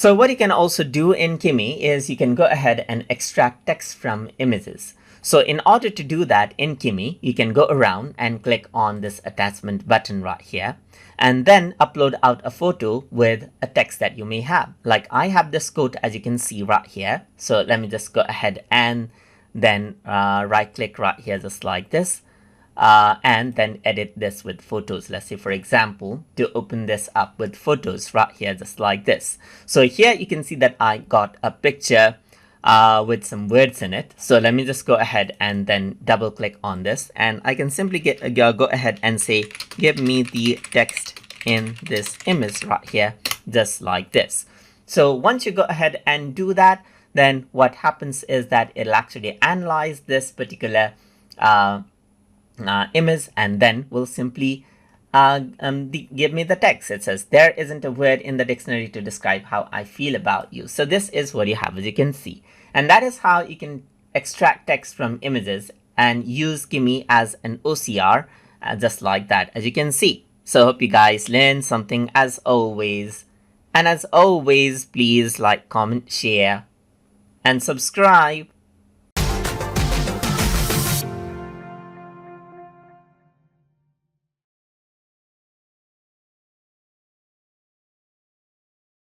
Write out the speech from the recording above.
So what you can also do in Kimi is you can go ahead and extract text from images. So in order to do that in Kimi, you can go around and click on this attachment button right here, and then upload out a photo with a text that you may have. Like I have this quote, as you can see right here. So let me just go ahead and then right click right here, just like this. And then edit this with photos. Let's say, for example, to open this up with photos right here, just like this. So here you can see that I got a picture with some words in it. So let me just go ahead and then double click on this, and I can simply go ahead and say, give me the text in this image right here, just like this. So once you go ahead and do that, then what happens is that it'll actually analyze this particular image, and then will simply give me the text. It says, there isn't a word in the dictionary to describe how I feel about you. So this is what you have, as you can see. And that is how you can extract text from images and use Kimi as an OCR, just like that, as you can see. So hope you guys learned something as always. And as always, please like, comment, share, and subscribe.